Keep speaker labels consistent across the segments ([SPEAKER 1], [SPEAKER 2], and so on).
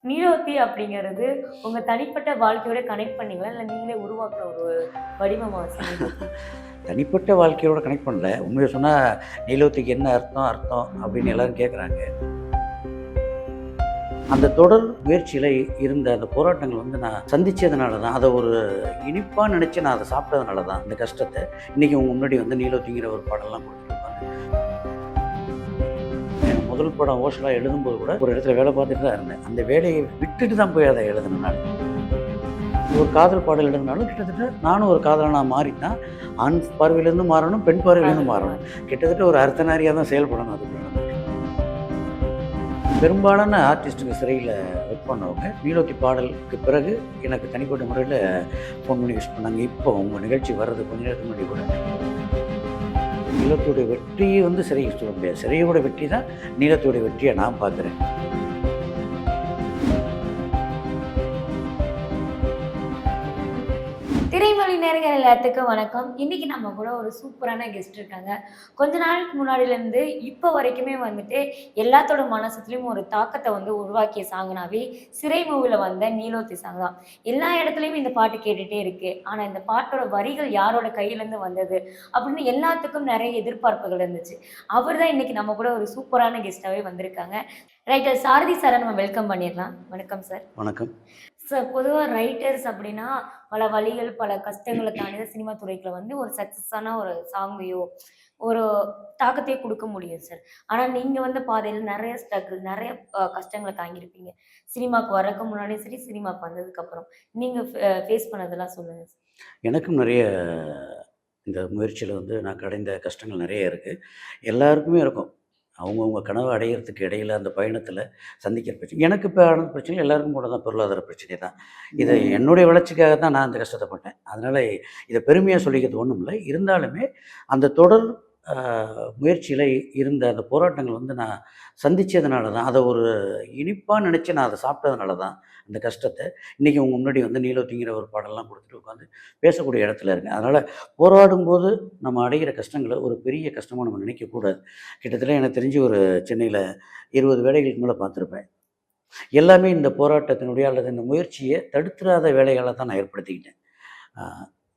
[SPEAKER 1] நீலோத்தி அப்படிங்கிறது உங்க தனிப்பட்ட வாழ்க்கையோட கனெக்ட் பண்ணீங்களா? இல்ல நீங்களே உருவாக்குன ஒரு வடிவமா சார் நீலோத்தி?
[SPEAKER 2] தனிப்பட்ட வாழ்க்கையோட கனெக்ட் பண்ணல. உண்மைய சொன்னா நீலோத்திக்கு என்ன அர்த்தம் அர்த்தம் அப்படின்னு எல்லாரும் கேட்குறாங்க. அந்த தொடர் முயற்சியில இருந்த அந்த போராட்டங்கள் வந்து நான் சந்திச்சதுனால தான், அத ஒரு இனிப்பா நினைச்சு நான் அத சாப்பிட்டதுனால தான், இந்த கஷ்டத்த இன்னைக்கு உங்க முன்னாடி வந்து நீலோத்திங்கிற ஒரு பாடல்லாம் குடுத்துட்டு உட்கார்ந்திருக்கேன். என் முதல் படம் ஓஷலா எழுதும்போது கூட ஒரு இடத்துல வேலை பார்த்துட்டு தான் இருந்தேன். அந்த வேலைய விட்டுட்டு தான் போய் அத எழுதுனேன் நானு. ஒரு காதல் பாடல் எழுதினாலும் கிட்டத்தட்ட நானும் ஒரு காதலனா மாறித்தான், ஆண் பார்வையிலேருந்து மாறணும், பெண் பார்வையிலேருந்து மாறணும். கிட்டத்தட்ட ஒரு அர்த்தநாரியா தான் செயல்படணும் அதுக்கு. பெரும்பாலான ஆர்டிஸ்ட்டுங்க சிறையில் ஒர்க் பண்ணவங்க நீலோத்தி பாடலுக்கு பிறகு எனக்கு தனிப்பட்ட முறையில் ஃபோன் பண்ணி விஷ் பண்ணாங்க. இப்போ உங்கள் நிகழ்ச்சி வர்றது கொஞ்ச நேரத்துக்கு முன்னாடி கூட நீலத்தோடைய வெற்றியை வந்து சிறையை சொல்ல முடியாது. சிறையோட வெற்றி தான் நீலத்தோடைய வெற்றியை நான் பார்க்குறேன்.
[SPEAKER 1] திரைமொழி நேயர்கள் எல்லாத்துக்கும் வணக்கம். இன்னைக்கு நம்ம கூட ஒரு சூப்பரான கெஸ்ட் இருக்காங்க. கொஞ்ச நாளுக்கு முன்னாடிலேருந்து இப்போ வரைக்குமே வந்துட்டு எல்லாத்தோட மனசுலயும் ஒரு தாக்கத்த வந்து உருவாக்கிய சாங்னாவே சிறை மூவில வந்த நீலோத்தி சாங் தான். எல்லா இடத்துலயும் இந்த பாட்டு கேட்டுட்டே இருக்கு. ஆனா இந்த பாட்டோட வரிகள் யாரோட கையிலேருந்து வந்தது அப்படின்னு எல்லாத்துக்கும் நிறைய எதிர்பார்ப்புகள் இருந்துச்சு. அவர் தான் இன்னைக்கு நம்ம கூட ஒரு சூப்பரான கெஸ்ட்டாவே வந்திருக்காங்க. ரைட்டர் சாரதி சார நம்ம வெல்கம் பண்ணிடலாம். வணக்கம் சார்.
[SPEAKER 2] வணக்கம்.
[SPEAKER 1] சார் பொதுவா ரைட்டர்ஸ் அப்படின்னா, பல வழிகள், பல கஷ்டங்கள தாண்டி தான் சினிமா துறைக்குள்ள வந்து ஒரு சக்சஸான ஒரு சாங்கையோ, ஒரு தாக்கத்தையோ குடுக்க முடியும் சார். ஆனா நீங்க வந்த பாதையில நெறைய ஸ்ட்ரகிள், நெறைய கஷ்டங்கள தாங்கியிருப்பீங்க. சினிமாக்கு வரக்கு முன்னாடியும் சரி, சினிமாக்கு வந்ததுக்கப்புறம். நீங்க ஃபேஸ் பண்ணதெல்லாம் சொல்லுங்க சார்.
[SPEAKER 2] எனக்கும் நிறைய இந்த முயற்சியில் வந்து நான் கடைந்த கஷ்டங்கள் நிறைய இருக்குது. எல்லாருக்குமே இருக்கும். அவங்கவுங்க கனவு அடையிறதுக்கு இடையில அந்த பயணத்தில் சந்திக்கிற பிரச்சனை. எனக்கு இப்போ ஆன பிரச்சனை எல்லாருக்கும் கூட தான் பொருளாதார பிரச்சனை தான். இது என்னுடைய வளர்ச்சிக்காக தான் நான் அந்த கஷ்டத்த பட்டேன். அதனால் இதை பெருமையாக சொல்லிக்கிறது ஒன்றும் இல்லை. இருந்தாலுமே அந்த தொடர் முயற்சியில் இருந்த அந்த போராட்டங்கள் வந்து நான் சந்திச்சதுனால தான், அத ஒரு இனிப்பா நினச்சு நான் அத சாப்பிட்டதுனால தான், அந்த கஷ்டத்த இன்னைக்கு உங்க முன்னாடி வந்து நீலோத்திங்கிற ஒரு பாடல்லாம் குடுத்துட்டு உட்காந்து பேசக்கூடிய இடத்துல இருக்கேன். அதனால போராடும்போது நம்ம அடைகிற கஷ்டங்கள ஒரு பெரிய கஷ்டமா நம்ம நினைக்கக்கூடாது. கிட்டத்தட்ட எனக்கு தெரிஞ்சு ஒரு சென்னையில 20 வேலைகளுக்கு மேல பார்த்துருப்பேன். எல்லாமே இந்த போராட்டத்தினுடைய அல்லது இந்த முயற்சிய தடுத்துறாத வேலைகள தான் நான் ஏற்படுத்திக்கிட்டேன். அ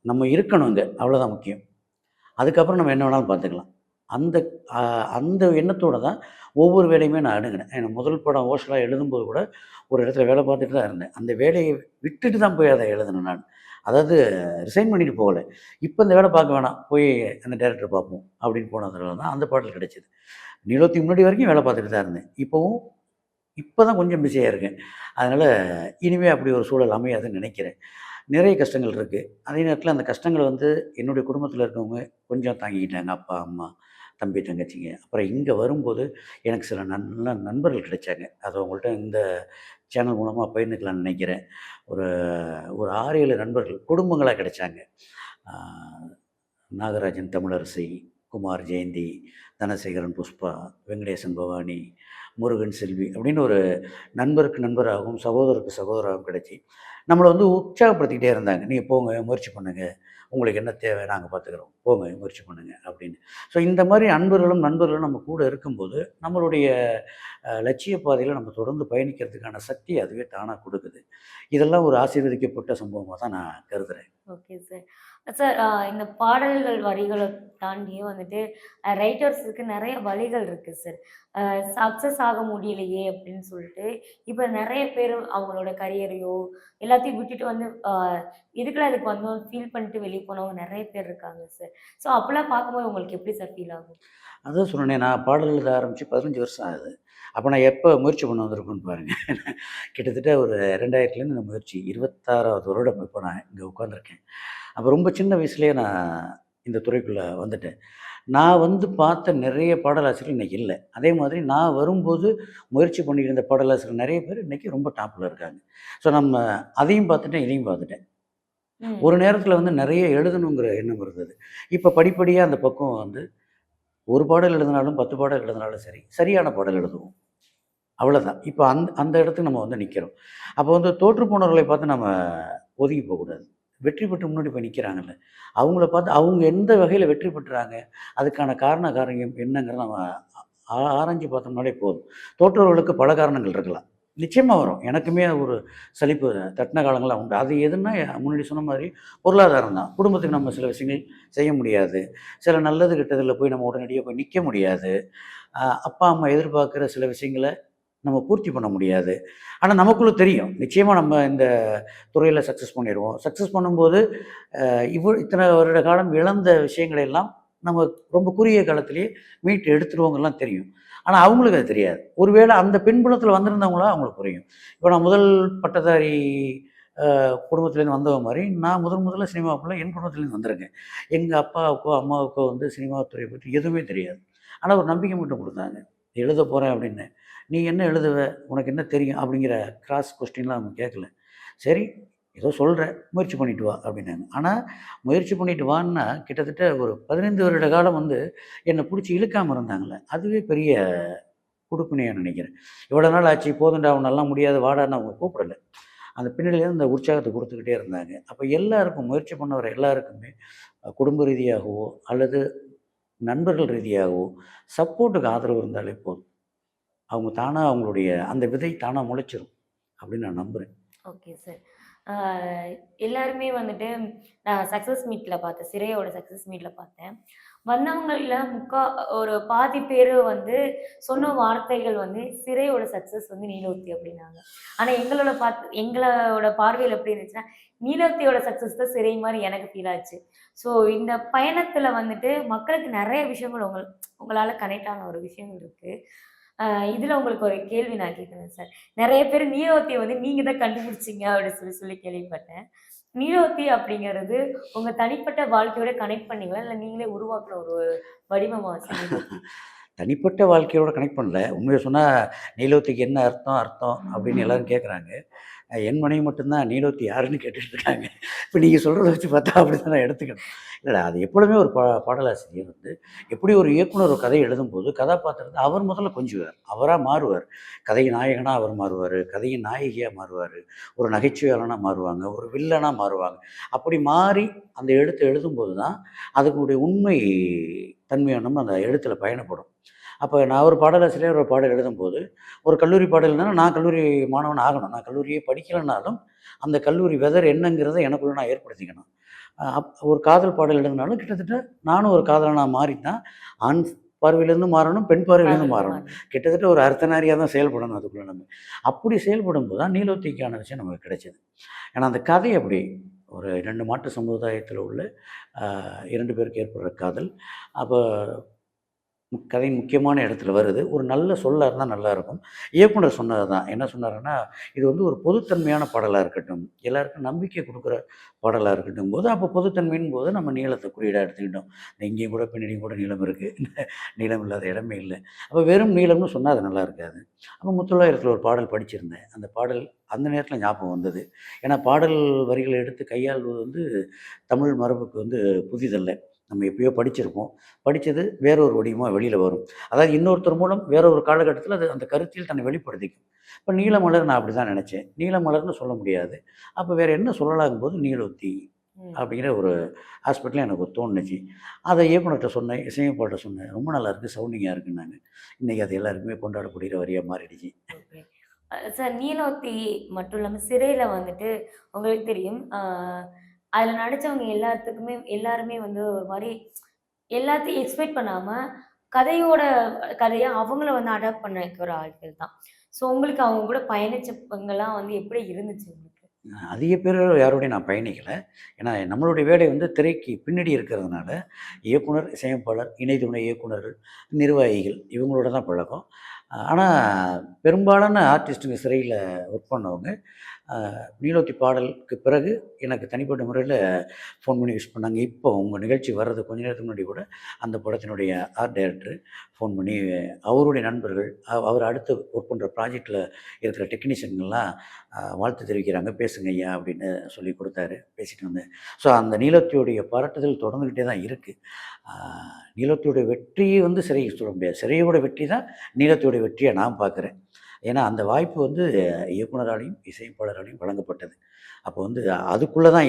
[SPEAKER 2] நம்ம இருக்கணுங்க. அவ்வளோதான் முக்கியம். அதுக்கப்புறம் நம்ம என்ன வேணாலும் பார்த்துக்கலாம். அந்த அ அந்த எண்ணத்தோட தான் ஒவ்வொரு வேலையுமே நான் அணுகுனேன். எனக்கு முதல் படம் ஓஷலா எழுதும்போது கூட ஒரு இடத்துல வேலை பார்த்துட்டு தான் இருந்தேன். அந்த வேலைய விட்டுட்டு தான் போய் அத எழுதுனேன் நான். அதாவது ரிசைன் பண்ணிட்டு போகல. இப்ப இந்த வேலை பார்க்க வேணாம். போய் அந்த டைரக்டர பார்ப்போம் அப்படின்னு போனதுனால தான் அந்த பாடல் கிடைச்சது. நிலவத்துக்கு முன்னாடி வரைக்கும் வேலை பார்த்துட்டு தான் இருந்தேன். இப்ப தான் கொஞ்சம் பிஸியா இருக்கேன். அதனால இனிமே அப்படி ஒரு சூழல் அமையாதுன்னு நினைக்கிறேன். நிறைய கஷ்டங்கள் இருக்கு. அதே நேரத்தில அந்த கஷ்டங்கள வந்து என்னுடைய குடும்பத்தில இருக்கவங்க கொஞ்சம் தாங்கிக்கிட்டாங்க. அப்பா, அம்மா, தம்பி, தங்கச்சிங்க. அப்புறம் இங்க வரும்போது எனக்கு சில நல்ல நண்பர்கள் கிடைச்சாங்க. அத உங்கள்ட்ட இந்த சேனல் மூலமா பகிர்ந்துக்கலாம்னு நினைக்கிறேன். ஒரு ஒரு 6, 7 நண்பர்கள் குடும்பங்களா கிடைச்சாங்க. ஆ நாகராஜன் தமிழரசி, குமார் ஜெயந்தி, தனசேகரன் புஷ்பா, வெங்கடேசன் பவானி, முருகன் செல்வி அப்படின்னு ஒரு நண்பருக்கு நண்பராகவும், சகோதரருக்கு சகோதராகவும் கிடைச்சு, நம்மள வந்து உற்சாகப்படுத்திக்கிட்டே இருந்தாங்க. "நீங்க போங்க, முயற்சி பண்ணுங்க. உங்களுக்கு என்ன தேவை நாங்க பார்த்துக்கிறோம். போங்க, முயற்சி பண்ணுங்க" அப்படின்னு. ஸோ இந்த மாரி அன்பர்களும், நண்பர்களும் நம்ம கூட இருக்கும்போது, நம்மளுடைய லட்சிய பாதையில நம்ம தொடர்ந்து பயணிக்கிறதுக்கான சக்தி அதுவே தானா குடுக்குது. இதெல்லாம் ஒரு ஆசீர்வதிக்கப்பட்ட சம்பவமா தான் நான் கருதுறேன்.
[SPEAKER 1] Okay sir. சார் இந்த பாடல்கள் வரிகள தாண்டியும் வந்துட்டு ரைட்டர்ஸுக்கு நெறைய வழிகள் இருக்கு சார். சக்சஸ் ஆக முடியலையே அப்படின்னு சொல்லிட்டு, இப்ப நெறைய பேரு அவங்களோட கரியரையோ, எல்லாத்தையும் விட்டுட்டு வந்து எதுக்குடா இதுக்கு வந்தோம் ஃபீல் பண்ணிட்டு வெளிய போனவங்க நெறைய பேர் இருக்காங்க சார். ஸோ அப்பலாம் பார்க்கும்போது உங்களுக்கு எப்படி சார் ஃபீல் ஆகும்?
[SPEAKER 2] அதான் சொன்னேனே, நான் பாடல் எழுத ஆரம்பிச்சு 15 வருஷம் ஆகுது. அப்ப நான் எப்ப முயற்சி பண்ண வந்திருப்பேன்னு பாருங்க. கிட்டத்தட்ட ஒரு 2000லேருந்து இந்த முயற்சி 26வது வருடம் இப்ப நான் இங்க உட்காந்துருக்கேன். அப்ப ரொம்ப சின்ன வயசுலயே நான் இந்த துறைக்குள்ள வந்துட்டேன். நான் வந்து பார்த்த நிறைய பாடலாசிரியர்கள் இன்னைக்கு இல்ல. அதே மாதிரி நான் வரும்போது முயற்சி பண்ணியிருந்த பாடலாசிரியர் நெறைய பேர் இன்னைக்கு ரொம்ப டாப்ல இருக்காங்க. ஸோ நம்ம அதையும் பார்த்துட்டேன், இதையும் பார்த்துட்டேன். ஒரு
[SPEAKER 1] ம்.
[SPEAKER 2] நேரத்தில வந்து நெறைய எழுதணுங்கிற எண்ணம் இருந்தது. இப்ப படிப்படியா அந்த பக்கம் வந்து ஒரு பாடல் எழுதினாலும் 10 பாடல் எழுதினாலும் சரி, சரியான பாடல் எழுதுவோம். அவ்வளோதான். இப்ப அந்த இடத்துக்கு நம்ம வந்து நிக்கிறோம். அப்போ வந்து தோற்று போனவர்களை பார்த்து நம்ம ஒதுங்கி போகக்கூடாது. வெற்றி பெற்று முன்னாடி போய் நிக்கிறாங்கல்ல, அவங்கள பார்த்து அவங்க எந்த வகையில வெற்றி பெற்றாங்க, அதுக்கான காரண காரியம் என்னங்கிறத நம்ம ஆராய்ஞ்சு பார்த்தோம்னாலே போதும். தோற்றவர்களுக்கு பல காரணங்கள் இருக்கலாம். நிச்சயமா வரும். எனக்குமே ஒரு சலிப்பு தட்டின காலங்கள்லாம் உண்டு. அது எதுன்னா, முன்னாடி சொன்ன மாதிரி பொருளாதாரம் தான். குடும்பத்துக்கு நம்ம சில விஷயங்கள் செய்ய முடியாது. சில நல்லது கெட்டதில போய் நம்ம உடனடியா போய் நிக்க முடியாது. அப்பா, அம்மா எதிர்பார்க்குற சில விஷயங்கள நம்ம பூர்த்தி பண்ண முடியாது. ஆனா நமக்குள்ள தெரியும். நிச்சயமா நம்ம இந்த துறையில சக்சஸ் பண்ணிருவோம். சக்சஸ் பண்ணும்போது, இத்தனை வருட காலம் இழந்த விஷயங்களை எல்லாம் நம்ம ரொம்ப குறுகிய காலத்திலேயே மீட்டு எடுத்துருவோங்கலாம் தெரியும். ஆனா அவங்களுக்கு அது தெரியாது. ஒருவேளை அந்த பின்புலத்தில வந்திருந்தவங்களா அவங்களுக்கு புரியும். இப்போ நான் முதல் பட்டதாரி குடும்பத்திலேருந்து வந்தவன் மாரி, நான் முதல்ல சினிமாவுக்குள்ள என் குடும்பத்திலேருந்து வந்திருக்கேன். எங்க அப்பாவுக்கோ, அம்மாவுக்கோ வந்து சினிமா துறைய பத்தி எதுவுமே தெரியாது. ஆனா ஒரு நம்பிக்கை மட்டும் குடுத்தாங்க. எழுத போறேன் அப்படின்னு. "நீ என்ன எழுதுவ? உனக்கு என்ன தெரியும்?" அப்படிங்கிற கிராஸ் கொஸ்டின்லாம் அவங்க கேட்கல. சரி, ஏதோ சொல்ற, முயற்சி பண்ணிட்டு வா அப்படின்னாங்க. ஆனா, முயற்சி பண்ணிட்டு வான்னா, கிட்டத்தட்ட ஒரு 15 வருட காலம் வந்து என்ன புடிச்சு இழுக்காம இருந்தாங்கல்ல, அதுவே பெரிய குடுப்பினையா நினைக்கிறேன். இவ்வளோ நாள் ஆச்சு, போதும்டா உன்னால்லாம் முடியாது வாடான்னு அவங்க கூப்பிடல. அந்த பின்னணியிலேருந்து அந்த உற்சாகத்த குடுத்துக்கிட்டே இருந்தாங்க. அப்ப எல்லாருக்கும் முயற்சி பண்ண வர எல்லாருக்குமே, குடும்ப ரீதியாகவோ, அல்லது நண்பர்கள் ரீதியாகவோ, சப்போர்ட்டுக்கு ஆதரவு இருந்தாலே போதும். அவங்க தானா அவங்களுடைய அந்த விதை தானா முளைச்சிரும் அப்படின்னு நான் நம்புறேன்.
[SPEAKER 1] Okay sir. ஆ எல்லாருமே வந்துட்டு நான் சக்சஸ் மீட்ல பார்த்தேன். சிறையோட சக்சஸ் மீட்ல பார்த்தேன். வந்தவங்கள்ல ஒரு பாதி பேரு வந்து சொன்ன வார்த்தைகள் வந்து சிறையோட சக்சஸ் வந்து நீலோத்தி அப்டின்னாங்க. ஆனா எங்களோட பார்வையில எப்டி இருந்துச்சுன்னா, நீலோத்தியோட சக்சஸ் தான் சிறை மாரி எனக்கு ஃபீல் ஆச்சு. ஸோ இந்த பயணத்துல வந்துட்டு மக்களுக்கு நெறைய விஷயங்கள் உங்களால கனெக்ட் ஆன ஒரு விஷயங்கள் இருக்கு. அ இதுல உங்களுக்கு ஒரு கேள்வி நான் கேட்கிறேன் சார். நெறைய பேர் நீலோத்திய வந்து நீங்க தான் கண்டுபிடிச்சீங்க அப்டி சொல்லி சொல்லி கேள்விப்பட்டேன். நீலோத்தி அப்படிங்கிறது உங்க தனிப்பட்ட வாழ்க்கையோட கனெக்ட் பண்ணீங்களா? இல்ல நீங்களே உருவாக்குன ஒரு வடிவமா சார் நீலோத்தி?
[SPEAKER 2] தனிப்பட்ட வாழ்க்கையோட கனெக்ட் பண்ணல. உண்மைய சொன்னா, நீலோத்திக்கு என்ன அர்த்தம் அர்த்தம் அப்படின்னு எல்லாரும் கேட்குறாங்க. என் மனைவி மட்டும் தான் நீலோத்தி யாருன்னு கேட்டுட்டு இருக்காங்க. இப்ப நீங்க சொல்றத வச்சு பார்த்தா அப்படிதான் நான் எடுத்துக்கணும். இல்ல அது எப்பொழுதுமே ஒரு பாடலாசிரியர் வந்து எப்படி ஒரு இயக்குனர் ஒரு கதைய எழுதும்போது, கதாபாத்திரத்த அவர் முதல்ல கொஞ்சுவார். அவரா மாறுவார். கதை நாயகனா அவர் மாறுவாரு. கதையின் நாயகியா மாறுவாரு. ஒரு நகைச்சுவையாளனா மாறுவாங்க. ஒரு வில்லனா மாறுவாங்க. அப்படி மாறி அந்த எழுத்த எழுதும்போது தான், அதனுடைய உண்மை தன்மையானது அந்த எழுத்துல பயணப்படும். அப்ப நான் ஒரு பாடலாசிரியர் ஒரு பாடல் எழுதும்போது, ஒரு கல்லூரி பாடல்னா நான் கல்லூரி மாணவன் ஆகணும். நான் கல்லூரியே படிக்கலனாலும், அந்த கல்லூரி வெதர் என்னங்கிறத எனக்குள்ள நான் ஏற்படுத்திக்கணும். ஒரு காதல் பாடல் எழுதினாலும் கிட்டத்தட்ட நானும் ஒரு காதலனா மாறி தான், ஆண் பார்வையிலேருந்து மாறணும், பெண் பார்வையிலேருந்து
[SPEAKER 1] காதலுக்கு
[SPEAKER 2] மாறணும்.
[SPEAKER 1] மாறுனீங்க.
[SPEAKER 2] கிட்டத்தட்ட ஒரு அர்த்தநாரியா தான் செயல்படணும் அதுக்குள்ள நம்ம. அப்படி செயல்படும்போது தான் நீலோத்திக்கான விஷயம் நமக்கு கிடைச்சது. ஏன்னா அந்த கதை அப்படி. ஒரு 2 மாற்று சமுதாயத்தில உள்ள அ 2 பேருக்கு ஏற்படுற காதல். அப்ப கதையின் முக்கியமான இடத்துல வருது. ஒரு நல்ல சொல்லா இருந்தா நல்லாயிருக்கும். இயக்குனர் சொன்னது தான். என்ன சொன்னாருன்னா, இது வந்து ஒரு பொதுத்தன்மையான பாடலா இருக்கட்டும். எல்லாருக்கும் நம்பிக்கை குடுக்குற பாடலா இருக்கட்டும்போது, அப்போ பொதுத்தன்மையின்போது நம்ம நீளத்த குறியீடா எடுத்துக்கிட்டோம். இங்கேயும் கூட பின்னாடியும் கூட நீளம் இருக்கு. நீளம் இல்லாத இடமே இல்ல. அப்ப வெறும் நீளம்னு சொன்னா அது நல்லா இருக்காது. அப்ப முத்தொள்ளாயிரத்தில ஒரு பாடல் படிச்சிருந்தேன். அந்த பாடல் அந்த நேரத்தில ஞாபகம் வந்தது. ஏன்னா பாடல் வரிகள எடுத்து கையாள்வது வந்து தமிழ் மரபுக்கு வந்து புதிதல்ல. நம்ம எப்பயோ படிச்சிருப்போம். படிச்சது வேற ஒரு வடிவமா வெளியில வரும். அதாவது இன்னொருத்தர் மூலம் வேற ஒரு காலகட்டத்தில அது அந்த கருத்தியல் தன்னை வெளிப்படுத்திக்கும். இப்ப நீலமலர் நான் அப்படிதான் நெனச்சேன். நீலமலர்ன்னு சொல்ல முடியாது. அப்ப வேற என்ன சொல்லலாங்கும்போது நீலோத்தி
[SPEAKER 1] ம்.
[SPEAKER 2] அப்படிங்கிற ஒரு ஹாஸ்பிட்டல்ல எனக்கு தோணுச்சு. அத இயக்குனர்ட்ட சொன்னேன், இசையமைப்பாளர்ட்ட சொன்னேன். ரொம்ப நல்லாயிருக்கு, சவுண்டிங்கா இருக்குன்னாங்க. இன்னைக்கு அது எல்லாருக்குமே கொண்டாடக்கூடிய வரியா மாறிடுச்சு.
[SPEAKER 1] ஓகே. சார் நீலோத்தி மட்டும் இல்லாம சிறையில வந்துட்டு உங்களுக்கு தெரியும். அதுல நடிச்சவங்க எல்லாருமே வந்து ஒரு மாரி எல்லாத்தையும் எக்ஸ்பெக்ட் பண்ணாம, கதையா அவங்கள வந்து அடாப்ட் பண்ண வைக்கிற ஆட்கள் தான். ஸோ உங்களுக்கு அவங்க கூட பயணிச்சவங்கலாம் வந்து எப்படி இருந்துச்சு உங்களுக்கு?
[SPEAKER 2] அதிக பேர் யாரோடையும் நான் பயணிக்கல. ஏன்னா நம்மளுடைய வேலை வந்து திரைக்கு பின்னாடி இருக்கிறதுனால, இயக்குனர், இசையமைப்பாளர், இணை துணை இயக்குனர்கள், நிர்வாகிகள் இவங்களோட தான் பழக்கம். ஆனா பெரும்பாலான ஆர்டிஸ்ட்டுங்க சிறையில ஒர்க் பண்ணவங்க, அ நீலோத்தி பாடலுக்கு பிறகு எனக்கு தனிப்பட்ட முறையில ஃபோன் பண்ணி விஷ் பண்ணாங்க. இப்போ உங்க நிகழ்ச்சி வர்றது கொஞ்ச நேரத்துக்கு முன்னாடி கூட அந்த படத்தினுடைய ஆர்ட் டைரக்டர் ஃபோன் பண்ணி அவருடைய நண்பர்கள், அவர் அடுத்து ஒர்க் பண்ற ப்ராஜெக்ட்ல இருக்கிற டெக்னீஷியன்கள்லாம் வாழ்த்து தெரிவிக்கிறாங்க. "பேசுங்க ஐயா" அப்படின்னு சொல்லிக் குடுத்தாரு. பேசிட்டு வந்தேன். ஸோ அந்த நீலோத்தியுடைய பாராட்டுதல் தொடர்ந்துகிட்டே தான் இருக்கு. ஆ நீலோத்தியுடைய வெற்றி வந்து சிறைய சொல்ல முடியாது. சிறையோட வெற்றி தான் நீலோத்தியுடைய வெற்றியா நான் பார்க்குறேன். ஏன்னா அந்த வாய்ப்பு வந்து இயக்குனராலயும், இசையமைப்பாளராலயும் வழங்கப்பட்டது. அப்போ வந்து அதுக்குள்ள தான்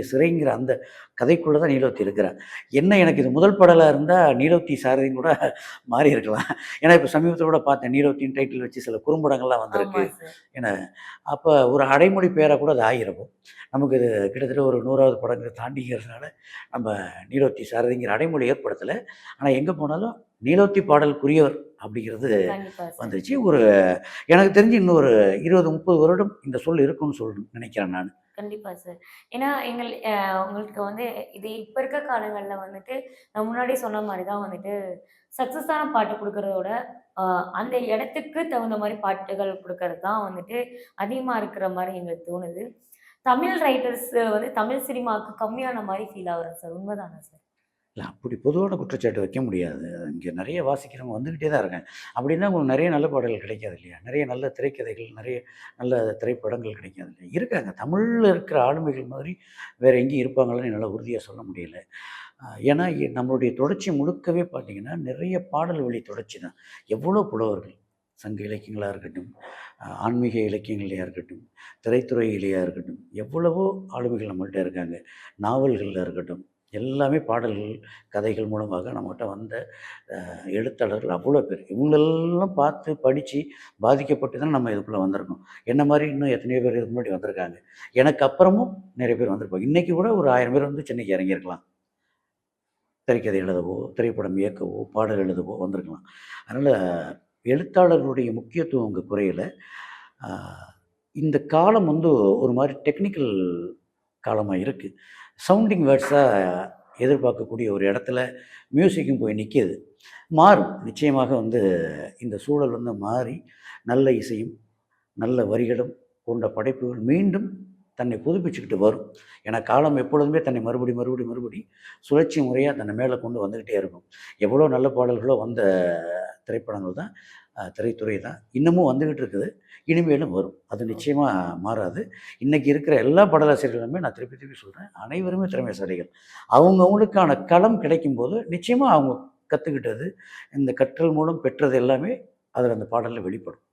[SPEAKER 2] சிறைங்கிற அந்த கதைக்குள்ள தான் நீலவதி இருக்கிறா. என்ன எனக்கு இது முதல் பாடலா இருந்தா நீலவதி சாரதின்னு கூட மாறி இருக்கலாம். ஏன்னா இப்ப சமீபத்தில கூட பார்த்தேன். நீலவதின்னு டைட்டில் வச்சு சில குறும்படங்கள்லாம்
[SPEAKER 1] ஆமா
[SPEAKER 2] வந்திருக்கு.
[SPEAKER 1] சார்.
[SPEAKER 2] ஏன்னா அப்ப ஒரு அடைமொழி பேரா கூட அது ஆகிருக்கும். நமக்கு இது கிட்டத்தட்ட ஒரு 100வது படங்கள தாண்டிங்கிறதுனால நம்ம நீலவதி சாரதிங்கிற அடைமொழி ஏற்படுத்தல. ஆனா எங்க போனாலும் நீலவதி பாடலுக்குரியவர் அப்படிங்கிறது
[SPEAKER 1] கண்டிப்பா சார்.
[SPEAKER 2] வந்துருச்சு. எனக்கு தெரிஞ்சு இன்னும் ஒரு 20, 30 வருடம் இந்த சொல் இருக்கும்னு நினைக்கிறேன் நானு.
[SPEAKER 1] கண்டிப்பா சார். ஏன்னா உங்களுக்கு வந்து இது இப்ப இருக்க காலங்கள்ல வந்துட்டு, நான் முன்னாடியே சொன்ன மாரி தான் வந்துட்டு, சக்சஸான பாட்டு குடுக்குறத விட, அ அந்த இடத்துக்கு தகுந்த மாரி பாட்டுகள் குடுக்கறது தான் வந்துட்டு அதிகமா இருக்கிற மாரி எங்களுக்கு தோணுது. தமிழ் ரைட்டர்ஸ் வந்து தமிழ் சினிமாவுக்கு கம்மியான மாரி ஃபீல் ஆகுறேன் சார். உண்மதானா சார்?
[SPEAKER 2] இல்ல அப்படி பொதுவான குற்றச்சாட்டு வைக்க முடியாது. இங்க நெறைய வாசிக்கிறவங்க வந்துகிட்டே தான் இருக்காங்க. அப்படின்னா உங்களுக்கு நெறைய நல்ல பாடல்கள் கிடைக்காது இல்லையா? நெறைய நல்ல திரைக்கதைகள், நெறைய நல்ல திரைப்படங்கள் கிடைக்காது இல்லையா? இருக்காங்க. தமிழ்ல இருக்கிற ஆளுமைகள் மாதிரி வேற எங்கேயும் இருப்பாங்களான்னு என்னால உறுதியா சொல்ல முடியல. ஏன்னா நம்மளுடைய தொடர்ச்சி முழுக்கவே பார்த்தீங்கன்னா, நிறைய பாடல் வழி தொடர்ச்சி தான். எவ்வளோ புலவர்கள், சங்க இலக்கியங்களா இருக்கட்டும், ஆன்மீக இலக்கியங்களையா இருக்கட்டும், திரைத்துறையிலேயா இருக்கட்டும், எவ்வளவோ ஆளுமைகள் நம்மள்ட்ட இருக்காங்க. நாவல்கள்ல இருக்கட்டும், எல்லாமே பாடல்கள், கதைகள் மூலமாக நம்மகிட்ட வந்த எழுத்தாளர்கள் அவ்வளோ பேர். இவங்களெல்லாம் பார்த்து, படிச்சு, பாதிக்கப்பட்டு தான் நம்ம இதுக்குள்ள வந்திருக்கோம். என்ன மாரி இன்னும் எத்தனையோ பேர் இதுக்கு முன்னாடி வந்திருக்காங்க. எனக்கு அப்புறமும் நெறைய பேர் வந்திருப்பாங்க. இன்னைக்கு கூட ஒரு 1000 பேர் வந்து சென்னைக்கு இறங்கியிருக்கலாம். திரைக்கதை எழுதவோ, திரைப்படம் இயக்கவோ, பாடல் எழுதவோ வந்திருக்கலாம். அதனால எழுத்தாளர்களுடைய முக்கியத்துவம் அங்க குறையல. ஆ இந்த காலம் வந்து ஒரு மாரி டெக்னிக்கல் காலமா இருக்கு. சவுண்டிங் வேர்ட்ஸா எதிர்பார்க்கக்கூடிய ஒரு இடத்துல மியூசிக்கும் போய் நிக்கிது. மாறும். நிச்சயமாக வந்து இந்த சூழல் வந்து மாறி, நல்ல இசையும், நல்ல வரிகளும் கொண்ட படைப்புகள் மீண்டும் தன்னை புதுப்பிச்சுக்கிட்டு வரும். ஏன்னா காலம் எப்பொழுதுமே தன்னை மறுபடி சுழற்சி முறையா தன்னை மேல கொண்டு வந்துகிட்டே இருக்கும். எவ்வளோ நல்ல பாடல்களோ வந்த திரைப்படங்கள் தான் திரைத்துறை தான். இன்னமும் வந்துகிட்டு இருக்குது. இனிமேலும் வரும். அது நிச்சயமா மாறாது. இன்னைக்கு இருக்கிற எல்லா பாடலாசிரியர்களுமே நான் திருப்பி திருப்பி சொல்றேன். அனைவருமே திறமைசாலிகள். அவங்கவங்களுக்கான களம் கிடைக்கும்போது, நிச்சயமா அவங்க கத்துக்கிட்டது, இந்த கற்றல் மூலம் பெற்றது எல்லாமே அதில அந்த பாடல்ல வெளிப்படும்.